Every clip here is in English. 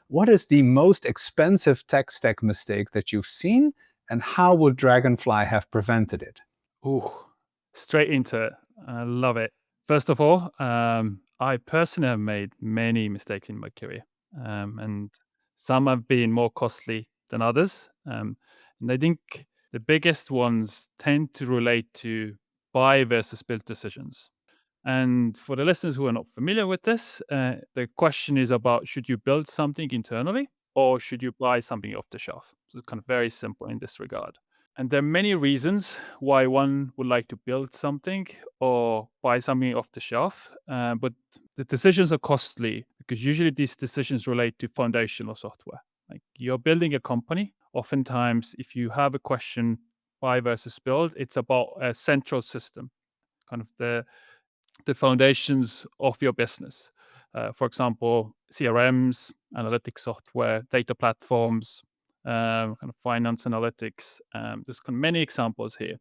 What is the most expensive tech stack mistake that you've seen, and how would Dragonfly have prevented it? Ooh, straight into it. I love it. First of all, I personally have made many mistakes in my career, and some have been more costly than others. And I think the biggest ones tend to relate to buy versus build decisions. And for the listeners who are not familiar with this, the question is about should you build something internally or should you buy something off the shelf? So it's kind of very simple in this regard. And there are many reasons why one would like to build something or buy something off the shelf, but the decisions are costly because usually these decisions relate to foundational software. Like you're building a company, oftentimes, if you have a question, buy versus build, it's about a central system, kind of the foundations of your business. For example, CRMs, analytics software, data platforms, kind of finance analytics. There's kind of many examples here,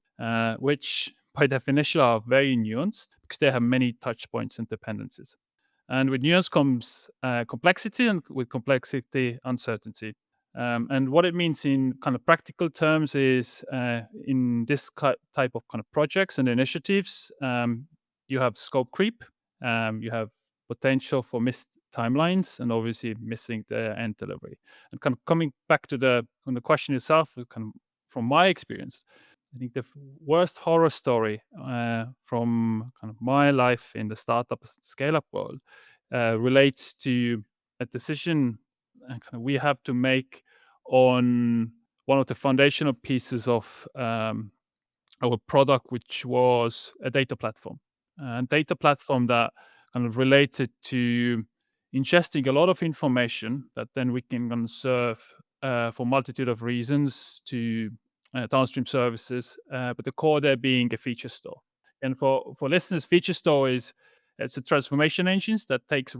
which by definition are very nuanced because they have many touch points and dependencies. And with nuance comes complexity, and with complexity, uncertainty. And what it means in kind of practical terms is in this type of kind of projects and initiatives, you have scope creep, you have potential for missed timelines, and obviously missing the end delivery. And kind of coming back to the question itself, kind of from my experience, I think the worst horror story from kind of my life in the startup scale up world relates to a decision kind of we have to make on one of the foundational pieces of our product, which was a data platform. And data platform that kind of related to ingesting a lot of information that then we can serve for multitude of reasons to downstream services, but the core there being a feature store. And for listeners, feature store is it's a transformation engines that takes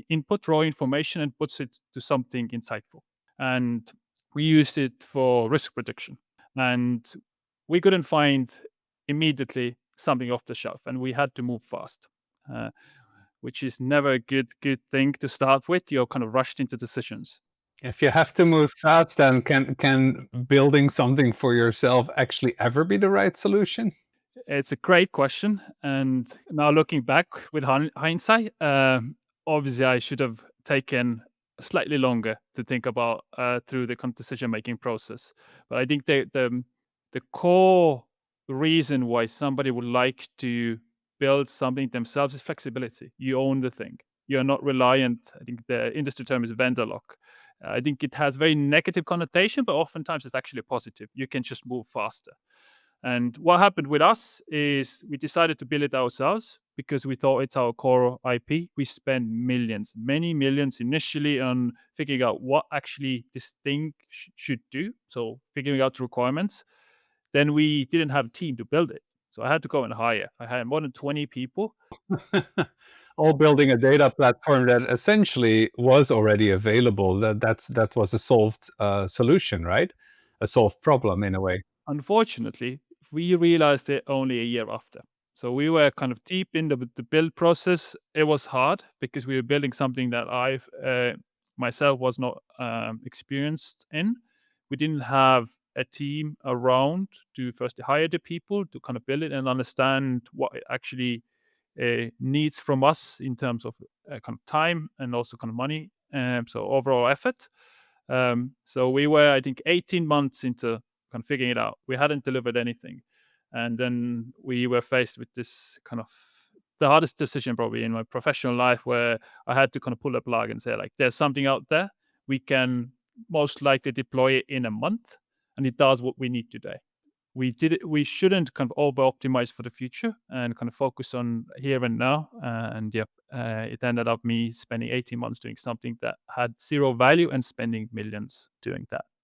input, raw information, and puts it to something insightful. And we used it for risk prediction. And we couldn't find immediately something off the shelf, and we had to move fast, uh, which is never a good thing to start with. You're kind of rushed into decisions. If you have to move fast, then can building something for yourself actually ever be the right solution? It's a great question, and now looking back with hindsight, obviously I should have taken slightly longer to think about through the decision making process. But I think the core reason why somebody would like to build something themselves is flexibility. You own the thing. You're not reliant. I think the industry term is vendor lock. I think it has very negative connotation, but oftentimes it's actually positive. You can just move faster. And what happened with us is we decided to build it ourselves because we thought it's our core IP. We spent millions, many millions initially on figuring out what actually this thing should do. So figuring out the requirements. Then we didn't have a team to build it. So I had to go and hire. I had more than 20 people. All building a data platform that essentially was already available. That was a solved solution, right? A solved problem in a way. Unfortunately, we realized it only a year after. So we were kind of deep in the build process. It was hard because we were building something that I myself was not experienced in. We didn't have a team around to first hire the people to kind of build it and understand what it actually needs from us in terms of kind of time and also kind of money. So overall effort. So we were, I think, 18 months into kind of figuring it out. We hadn't delivered anything. And then we were faced with this kind of the hardest decision probably in my professional life where I had to kind of pull the plug and say, like, there's something out there. We can most likely deploy it in a month and it does what we need today. We shouldn't kind of over optimize for the future and kind of focus on here and now. And yep, it ended up me spending 18 months doing something that had zero value and spending millions doing that.